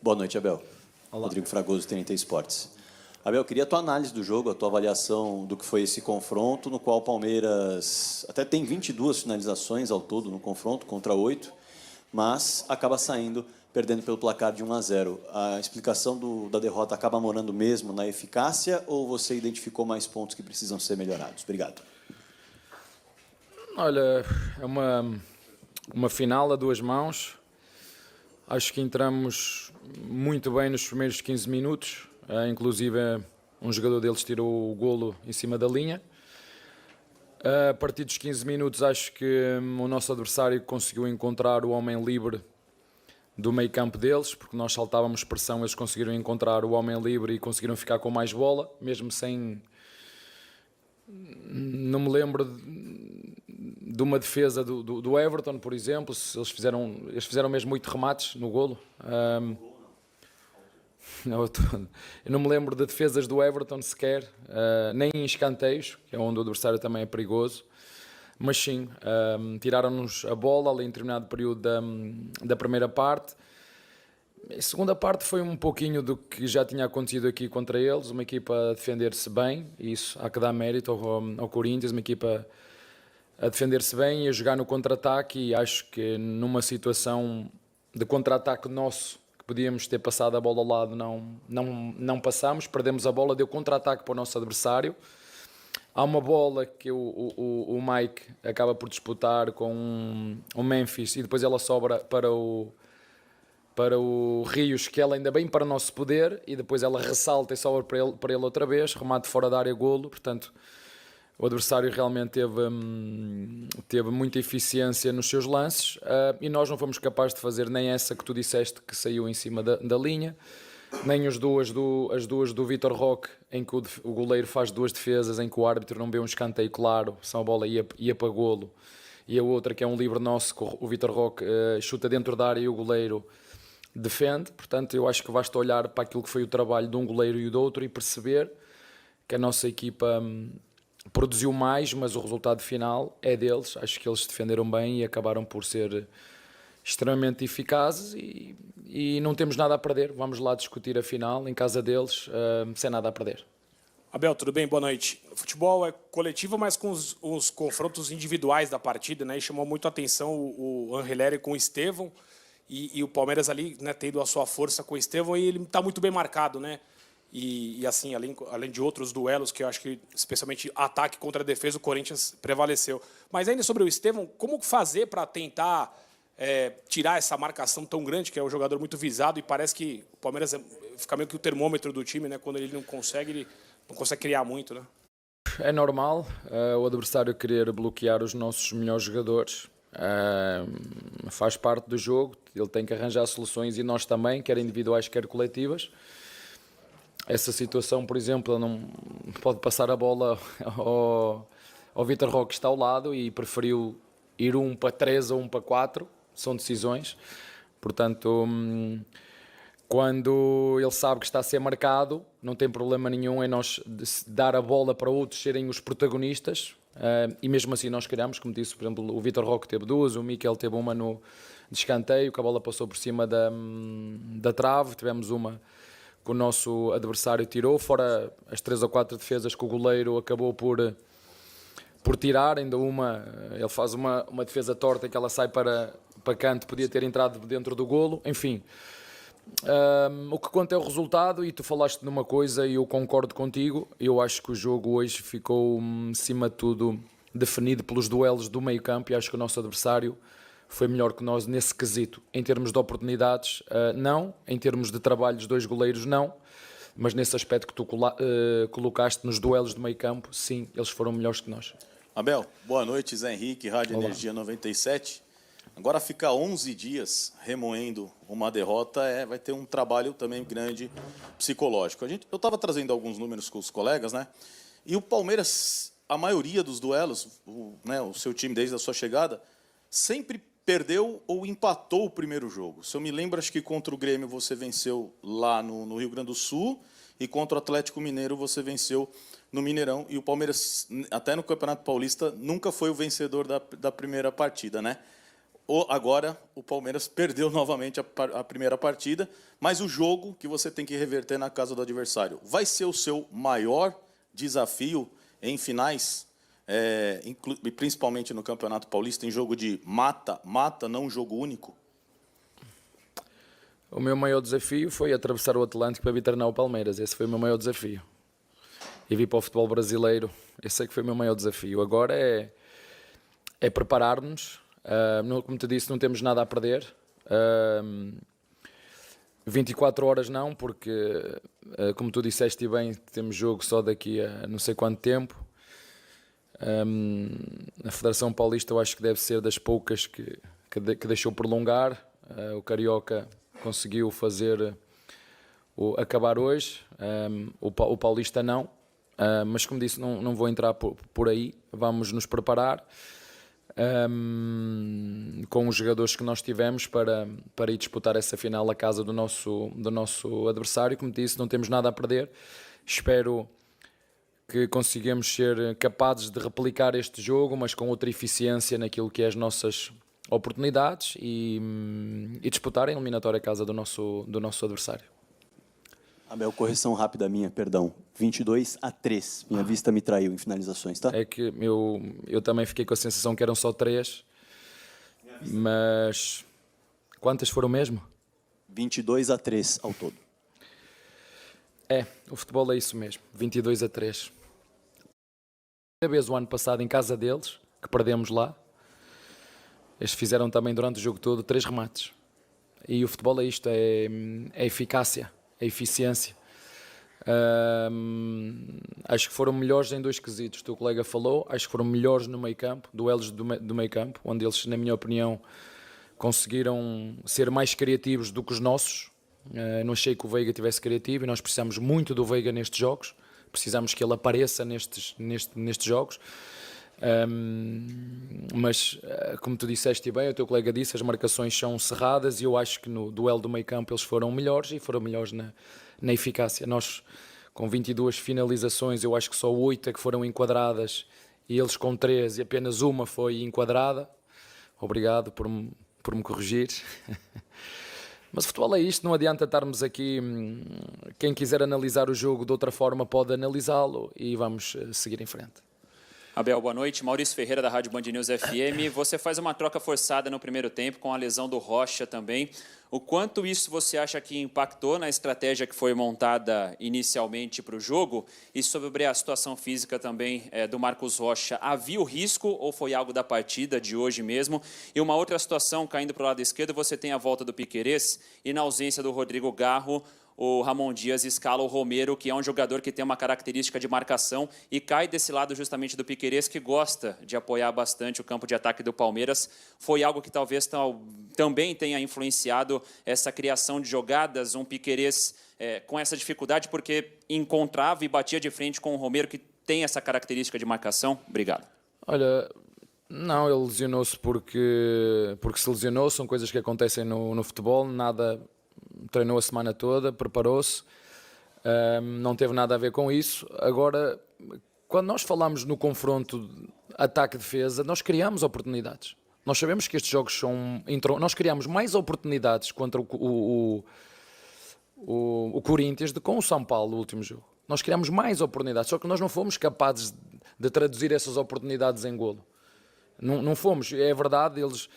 Boa noite, Abel. Olá. Rodrigo Fragoso, TNT Esportes. Abel, queria a tua análise do jogo, a tua avaliação do que foi esse confronto, no qual o Palmeiras até tem 22 finalizações ao todo no confronto, contra 8, mas acaba saindo, perdendo pelo placar de 1-0. A explicação da derrota acaba morando mesmo na eficácia ou você identificou mais pontos que precisam ser melhorados? Obrigado. Olha, é uma final a duas mãos. Acho que entramos muito bem nos primeiros 15 minutos. Inclusive, um jogador deles tirou o golo em cima da linha. A partir dos 15 minutos, acho que o nosso adversário conseguiu encontrar o homem livre do meio campo deles, porque nós saltávamos pressão, eles conseguiram encontrar o homem livre e conseguiram ficar com mais bola, mesmo sem... Não me lembro de uma defesa do Everton, por exemplo. Eles fizeram mesmo 8 remates no golo. Eu não me lembro de defesas do Everton sequer, nem em escanteios, que é onde o adversário também é perigoso. Mas sim, tiraram-nos a bola ali em determinado período da primeira parte. A segunda parte foi um pouquinho do que já tinha acontecido aqui contra eles, uma equipa a defender-se bem, e isso há que dar mérito ao Corinthians, uma equipa a defender-se bem e a jogar no contra-ataque, e acho que numa situação de contra-ataque nosso, que podíamos ter passado a bola ao lado, não passámos, perdemos a bola, deu contra-ataque para o nosso adversário. Há uma bola que o Mike acaba por disputar com o Memphis e depois ela sobra para o Rios, que ela ainda bem para o nosso poder, e depois ela ressalta e sobra para ele outra vez, remate fora da área, golo. Portanto, o adversário realmente teve muita eficiência nos seus lances, e nós não fomos capazes de fazer nem essa que tu disseste que saiu em cima da linha, nem as duas do Vitor Roque, em que o goleiro faz duas defesas, em que o árbitro não vê um escanteio claro, se a bola ia para golo, e a outra que é um livre nosso, que o Vitor Roque chuta dentro da área e o goleiro defende. Portanto, eu acho que basta olhar para aquilo que foi o trabalho de um goleiro e do outro e perceber que a nossa equipa produziu mais, mas o resultado final é deles. Acho que eles se defenderam bem e acabaram por ser extremamente eficazes, e não temos nada a perder. Vamos lá discutir a final em casa deles, sem nada a perder. Abel, tudo bem? Boa noite. O futebol é coletivo, mas com os confrontos individuais da partida, né? E chamou muito a atenção o Angeleri com o Estevão, e o Palmeiras ali, né, tendo a sua força com o Estevão, e ele está muito bem marcado, né? E assim, além de outros duelos, que eu acho que, especialmente ataque contra a defesa, o Corinthians prevaleceu. Mas ainda sobre o Estevão, como fazer para tentar tirar essa marcação tão grande, que é um jogador muito visado, e parece que o Palmeiras fica meio que o termômetro do time, né? Quando ele não consegue criar muito, né? É normal o adversário querer bloquear os nossos melhores jogadores. Faz parte do jogo, ele tem que arranjar soluções, e nós também, quer individuais, quer coletivas. Essa situação, por exemplo, não pode passar a bola ao Vitor Roque, que está ao lado, e preferiu ir 1 para 3 ou 1 para 4, são decisões. Portanto, quando ele sabe que está a ser marcado, não tem problema nenhum em nós dar a bola para outros serem os protagonistas, e mesmo assim nós criamos, como disse, por exemplo, o Vitor Roque teve duas, o Miquel teve uma no escanteio, que a bola passou por cima da trave, tivemos uma que o nosso adversário tirou, fora as 3 ou 4 defesas que o goleiro acabou por tirar. Ainda ele faz uma defesa torta, que ela sai para canto, podia ter entrado dentro do golo. Enfim, o que conta é o resultado, e tu falaste numa coisa e eu concordo contigo. Eu acho que o jogo hoje ficou, acima de tudo, definido pelos duelos do meio campo, e acho que o nosso adversário foi melhor que nós nesse quesito. Em termos de oportunidades, não. Em termos de trabalho dos dois goleiros, não. Mas nesse aspecto que tu colocaste nos duelos do meio campo, sim, eles foram melhores que nós. Abel, boa noite, Zé Henrique, Rádio Olá. Energia 97. Agora ficar 11 dias remoendo uma derrota vai ter um trabalho também grande psicológico. Eu estava trazendo alguns números com os colegas, né? E o Palmeiras, a maioria dos duelos, o seu time desde a sua chegada, sempre perdeu ou empatou o primeiro jogo. Se eu me lembro, acho que contra o Grêmio você venceu lá no Rio Grande do Sul, e contra o Atlético Mineiro você venceu no Mineirão, e o Palmeiras, até no Campeonato Paulista, nunca foi o vencedor da primeira partida, né? Agora o Palmeiras perdeu novamente a primeira partida, mas o jogo que você tem que reverter na casa do adversário vai ser o seu maior desafio em finais, principalmente no Campeonato Paulista, em jogo de mata-mata, não um jogo único? O meu maior desafio foi atravessar o Atlântico para vir treinar o Palmeiras. Esse foi o meu maior desafio. E vir para o futebol brasileiro. Esse é que foi o meu maior desafio. Agora é preparar-nos. Como te disse, não temos nada a perder. 24 horas não, porque, como tu disseste bem, temos jogo só daqui a não sei quanto tempo. A Federação Paulista eu acho que deve ser das poucas que deixou prolongar. O Carioca conseguiu acabar hoje, o Paulista não. Mas como disse, não vou entrar por aí. Vamos nos preparar com os jogadores que nós tivemos para ir disputar essa final à casa do nosso adversário. Como disse, não temos nada a perder. Espero que consigamos ser capazes de replicar este jogo, mas com outra eficiência naquilo que é as nossas oportunidades e disputar a eliminatória à casa do nosso adversário. Abel, correção rápida minha, perdão. 22-3. Minha vista me traiu em finalizações, tá? É que eu também fiquei com a sensação que eram só 3, mas quantas foram mesmo? 22-3 ao todo. O futebol é isso mesmo, 22-3. A vez o ano passado em casa deles, que perdemos lá, eles fizeram também durante o jogo todo 3 remates. E o futebol é isto, é eficácia, é eficiência. Acho que foram melhores em 2 quesitos, o teu colega falou, acho que foram melhores no meio campo, duelos do meio campo, onde eles, na minha opinião, conseguiram ser mais criativos do que os nossos. Não achei que o Veiga tivesse criativo e nós precisamos muito do Veiga nestes jogos, precisamos que ele apareça nestes jogos. Mas como tu disseste bem, o teu colega disse, as marcações são cerradas e eu acho que no duelo do meio campo eles foram melhores e foram melhores na eficácia. Nós com 22 finalizações, eu acho que só 8 é que foram enquadradas e eles com 3 e apenas uma foi enquadrada. Obrigado por me corrigir. Mas o futebol é isto, não adianta estarmos aqui. Quem quiser analisar o jogo de outra forma pode analisá-lo e vamos seguir em frente. Abel, boa noite. Maurício Ferreira, da Rádio Band News FM. Você faz uma troca forçada no primeiro tempo, com a lesão do Rocha também. O quanto isso você acha que impactou na estratégia que foi montada inicialmente para o jogo? E sobre a situação física também do Marcos Rocha, havia o risco ou foi algo da partida de hoje mesmo? E uma outra situação, caindo para o lado esquerdo, você tem a volta do Piquerez e na ausência do Rodrigo Garro, o Ramon Dias escala o Romero, que é um jogador que tem uma característica de marcação e cai desse lado justamente do Piquerez, que gosta de apoiar bastante o campo de ataque do Palmeiras. Foi algo que talvez também tenha influenciado essa criação de jogadas, um Piquerez com essa dificuldade, porque encontrava e batia de frente com o Romero, que tem essa característica de marcação. Obrigado. Olha, não, ele lesionou-se porque se lesionou, são coisas que acontecem no futebol, nada... Treinou a semana toda, preparou-se, não teve nada a ver com isso. Agora, quando nós falamos no confronto ataque-defesa, nós criamos oportunidades. Nós sabemos que estes jogos são... Nós criamos mais oportunidades contra o Corinthians do que com o São Paulo no último jogo. Nós criamos mais oportunidades, só que nós não fomos capazes de traduzir essas oportunidades em golo. Não fomos, é verdade, eles...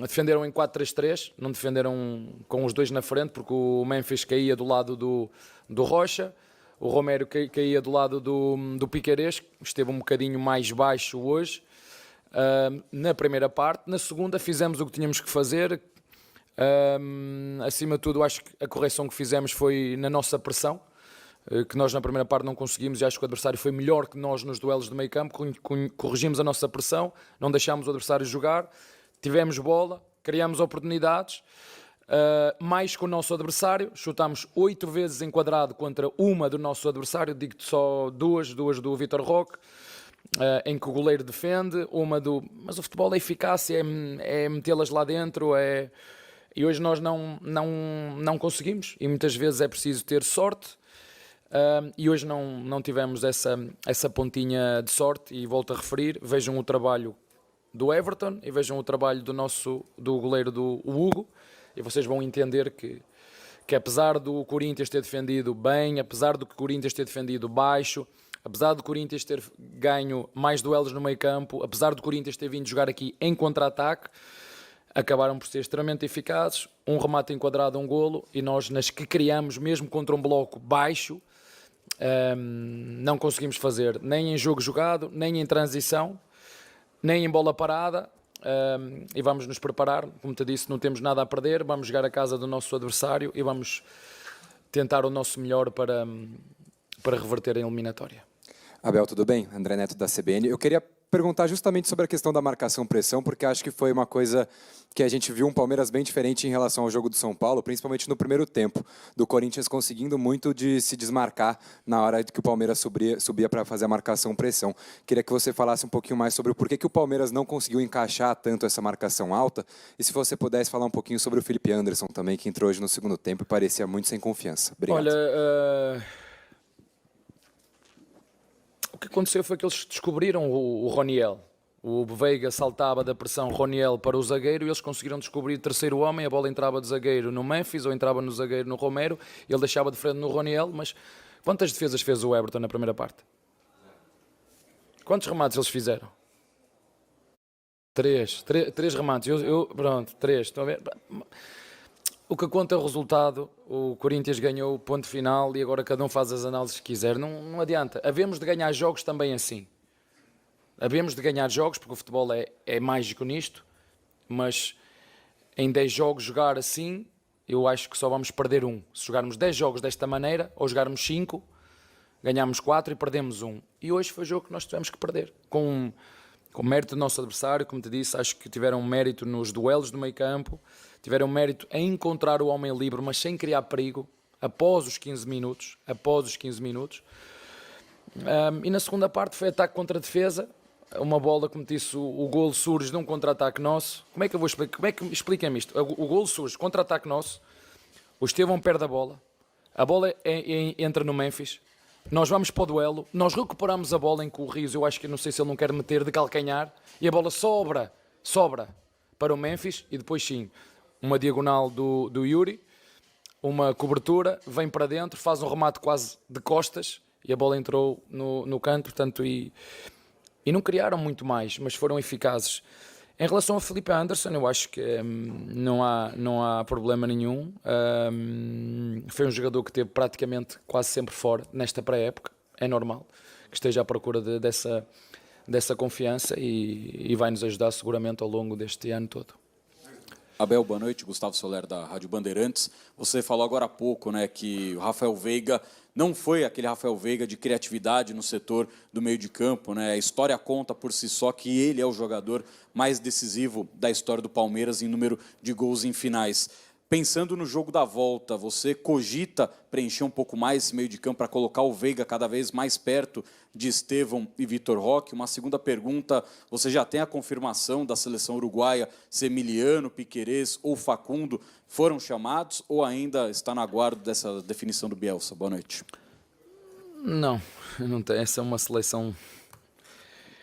defenderam em 4-3-3, não defenderam com os 2 na frente, porque o Memphis caía do lado do Rocha, o Romero caía do lado do Piquerez, esteve um bocadinho mais baixo hoje na primeira parte. Na segunda fizemos o que tínhamos que fazer, acima de tudo acho que a correção que fizemos foi na nossa pressão, que nós na primeira parte não conseguimos, e acho que o adversário foi melhor que nós nos duelos de meio campo. Corrigimos a nossa pressão, não deixámos o adversário jogar, tivemos bola, criámos oportunidades, mais que o nosso adversário, chutámos 8 vezes enquadrado contra uma do nosso adversário, digo-te só duas do Vitor Roque, em que o goleiro defende, mas o futebol é eficácia, é metê-las lá dentro, e hoje nós não conseguimos, e muitas vezes é preciso ter sorte. E hoje não tivemos essa pontinha de sorte, e volto a referir, vejam o trabalho do Everton e vejam o trabalho do goleiro do Hugo, e vocês vão entender que apesar do Corinthians ter defendido bem, apesar do Corinthians ter defendido baixo, apesar do Corinthians ter ganho mais duelos no meio campo, apesar do Corinthians ter vindo jogar aqui em contra-ataque, acabaram por ser extremamente eficazes, um remate enquadrado, um golo, e nós nas que criamos, mesmo contra um bloco baixo, não conseguimos fazer nem em jogo jogado, nem em transição, nem em bola parada, e vamos nos preparar, como te disse, não temos nada a perder, vamos jogar a casa do nosso adversário e vamos tentar o nosso melhor para reverter a eliminatória. Abel, tudo bem? André Neto da CBN. Eu queria perguntar justamente sobre a questão da marcação-pressão, porque acho que foi uma coisa que a gente viu um Palmeiras bem diferente em relação ao jogo do São Paulo, principalmente no primeiro tempo, do Corinthians conseguindo muito de se desmarcar na hora que o Palmeiras subia para fazer a marcação-pressão. Queria que você falasse um pouquinho mais sobre o porquê que o Palmeiras não conseguiu encaixar tanto essa marcação alta, e se você pudesse falar um pouquinho sobre o Felipe Anderson também, que entrou hoje no segundo tempo e parecia muito sem confiança. Obrigado. Olha, o que aconteceu foi que eles descobriram o Roniel. O Veiga saltava da pressão Roniel para o zagueiro e eles conseguiram descobrir o terceiro homem. A bola entrava de zagueiro no Memphis ou entrava no zagueiro no Romero. Ele deixava de frente no Roniel. Mas quantas defesas fez o Everton na primeira parte? Quantos remates eles fizeram? Três remates. Pronto, 3. Estão a ver? O que conta é o resultado. O Corinthians ganhou o ponto final e agora cada um faz as análises que quiser. Não adianta. Havemos de ganhar jogos também assim. Havemos de ganhar jogos, porque o futebol é mágico nisto, mas em 10 jogos jogar assim, eu acho que só vamos perder um. Se jogarmos 10 jogos desta maneira, ou jogarmos 5, ganhamos 4 e perdemos 1. E hoje foi o jogo que nós tivemos que perder. Com mérito do nosso adversário, como te disse, acho que tiveram mérito nos duelos do meio campo, tiveram mérito em encontrar o homem livre, mas sem criar perigo, após os 15 minutos. E na segunda parte foi ataque contra defesa. Uma bola, como disse, o golo surge de um contra-ataque nosso. Como é que eu vou explicar? Como é que explica-me isto? O golo surge, contra-ataque nosso, o Estevão perde a bola entra no Memphis, nós vamos para o duelo, nós recuperamos a bola em que o Rios, eu acho que não sei se ele não quer meter de calcanhar, e a bola sobra para o Memphis, e depois sim, uma diagonal do Yuri, uma cobertura, vem para dentro, faz um remate quase de costas, e a bola entrou no canto, portanto, e não criaram muito mais, mas foram eficazes. Em relação a Felipe Anderson, eu acho que não há problema nenhum. Foi um jogador que esteve praticamente quase sempre fora nesta pré-época. É normal que esteja à procura dessa confiança e vai nos ajudar seguramente ao longo deste ano todo. Abel, boa noite. Gustavo Soler, da Rádio Bandeirantes. Você falou agora há pouco, né, que o Rafael Veiga não foi aquele Rafael Veiga de criatividade no setor do meio de campo, né? A história conta por si só que ele é o jogador mais decisivo da história do Palmeiras em número de gols em finais. Pensando no jogo da volta, você cogita preencher um pouco mais esse meio de campo para colocar o Veiga cada vez mais perto de Estevão e Vitor Roque? Uma segunda pergunta, você já tem a confirmação da seleção uruguaia se Emiliano, Piquerez ou Facundo foram chamados ou ainda está no aguardo dessa definição do Bielsa? Boa noite. Não tem. Essa é uma seleção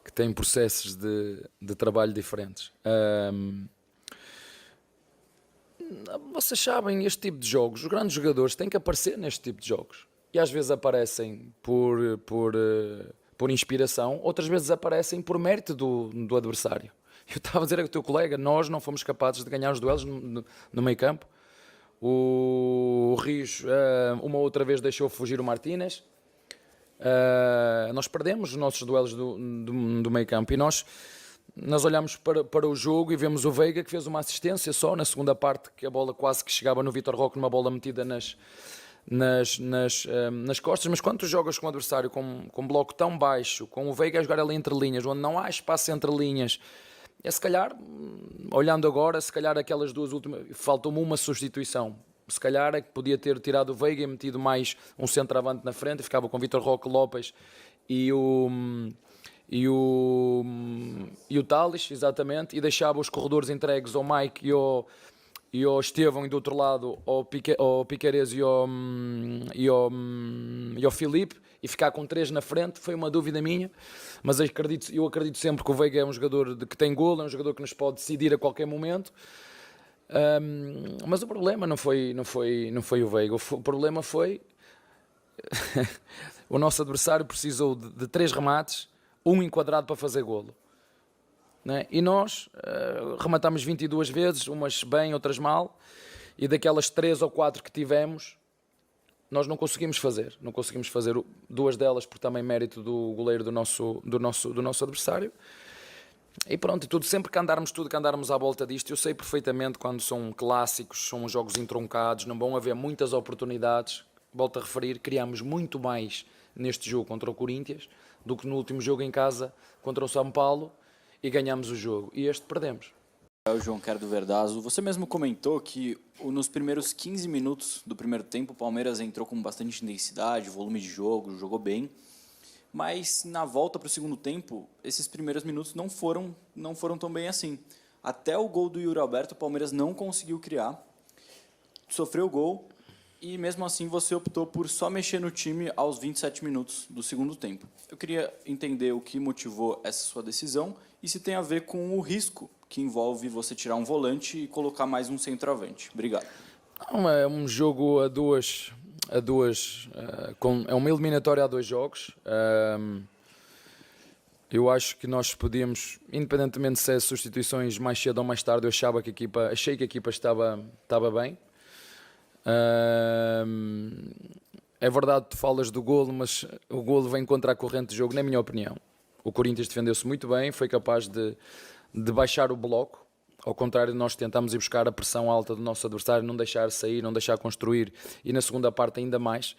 que tem processos de trabalho diferentes. Vocês sabem, este tipo de jogos, os grandes jogadores têm que aparecer neste tipo de jogos. E às vezes aparecem por inspiração, outras vezes aparecem por mérito do adversário. Eu estava a dizer ao teu colega, nós não fomos capazes de ganhar os duelos no meio campo. O Rios uma outra vez deixou fugir o Martínez. Nós perdemos os nossos duelos do meio campo e nós olhamos para o jogo e vemos o Veiga que fez uma assistência só na segunda parte, que a bola quase que chegava no Vitor Roque, numa bola metida nas costas. Mas quando tu jogas com um adversário com um bloco tão baixo, com o Veiga a jogar ali entre linhas, onde não há espaço entre linhas, se calhar, olhando agora, se calhar aquelas duas últimas, faltou-me uma substituição. Se calhar é que podia ter tirado o Veiga e metido mais um centroavante na frente, ficava com Vitor Roque, Lopes e o Tales, exatamente, e deixava os corredores entregues ao Mike e e ao Estevão, e do outro lado ao Piqueires e ao Filipe, e ficar com 3 na frente foi uma dúvida minha, mas eu acredito sempre que o Veiga é um jogador que tem golo, é um jogador que nos pode decidir a qualquer momento. Mas o problema não foi o Veiga, o problema foi o nosso adversário precisou de 3 remates, um enquadrado para fazer golo, né? E nós rematámos 22 vezes, umas bem, outras mal, e daquelas 3 ou 4 que tivemos, nós não conseguimos fazer 2 delas por também mérito do goleiro do nosso adversário. E pronto, sempre que andarmos à volta disto, eu sei perfeitamente quando são clássicos, são jogos entroncados, não vão haver muitas oportunidades. Volto a referir, criámos muito mais neste jogo contra o Corinthians do que no último jogo em casa contra o São Paulo, e ganhamos o jogo. E este perdemos. O João Quero do Verdazo, você mesmo comentou que nos primeiros 15 minutos do primeiro tempo o Palmeiras entrou com bastante intensidade, volume de jogo, jogou bem. Mas na volta para o segundo tempo, esses primeiros minutos não foram tão bem assim. Até o gol do Yuri Alberto, o Palmeiras não conseguiu criar, sofreu o gol, e mesmo assim você optou por só mexer no time aos 27 minutos do segundo tempo. Eu queria entender o que motivou essa sua decisão e se tem a ver com o risco que envolve você tirar um volante e colocar mais um centroavante. Obrigado. Não, é um jogo é uma eliminatória a 2 jogos. Eu acho que nós podíamos, independentemente se é substituições mais cedo ou mais tarde, achei que a equipa estava bem. É verdade, tu falas do golo, mas o golo vem contra a corrente de jogo, na minha opinião. O Corinthians defendeu-se muito bem, foi capaz de baixar o bloco. Ao contrário, nós tentámos ir buscar a pressão alta do nosso adversário, não deixar sair, não deixar construir, e na segunda parte ainda mais.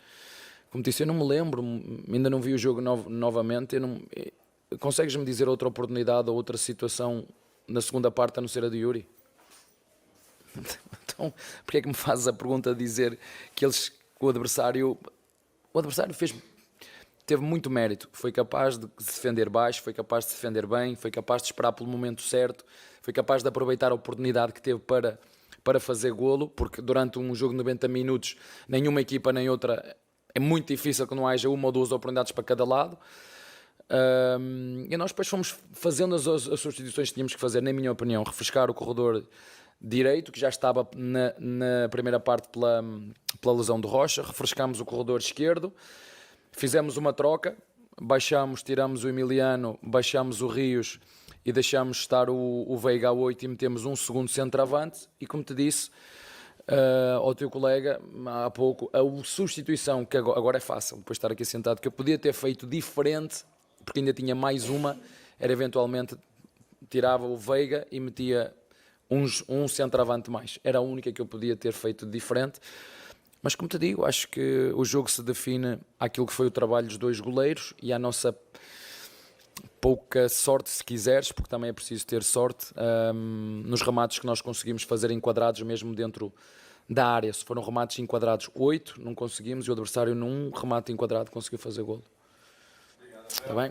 Como disse, eu não me lembro, ainda não vi o jogo novamente. Consegues-me dizer outra oportunidade ou outra situação na segunda parte a não ser a de Yuri? Então, porque é que me fazes a pergunta de dizer que o adversário teve muito mérito, foi capaz de se defender baixo, foi capaz de se defender bem, foi capaz de esperar pelo momento certo, foi capaz de aproveitar a oportunidade que teve para fazer golo, porque durante um jogo de 90 minutos nenhuma equipa nem outra, é muito difícil que não haja 1 ou 2 oportunidades para cada lado. E nós depois fomos fazendo as substituições que tínhamos que fazer, na minha opinião, refrescar o corredor direito, que já estava na primeira parte pela lesão do Rocha, refrescámos o corredor esquerdo, fizemos uma troca, tiramos o Emiliano, baixámos o Rios e deixámos estar o Veiga a 8 e metemos um segundo centroavante. E como te disse ao teu colega há pouco, a substituição, que agora é fácil, depois de estar aqui sentado, que eu podia ter feito diferente, porque ainda tinha mais uma, era eventualmente tirava o Veiga e metia um centroavante mais. Era a única que eu podia ter feito diferente. Mas como te digo, acho que o jogo se define àquilo que foi o trabalho dos 2 goleiros e à nossa pouca sorte, se quiseres, porque também é preciso ter sorte, nos remates que nós conseguimos fazer enquadrados mesmo dentro da área. Se foram remates enquadrados 8, não conseguimos, e o adversário num remate enquadrado conseguiu fazer golo. Está bem?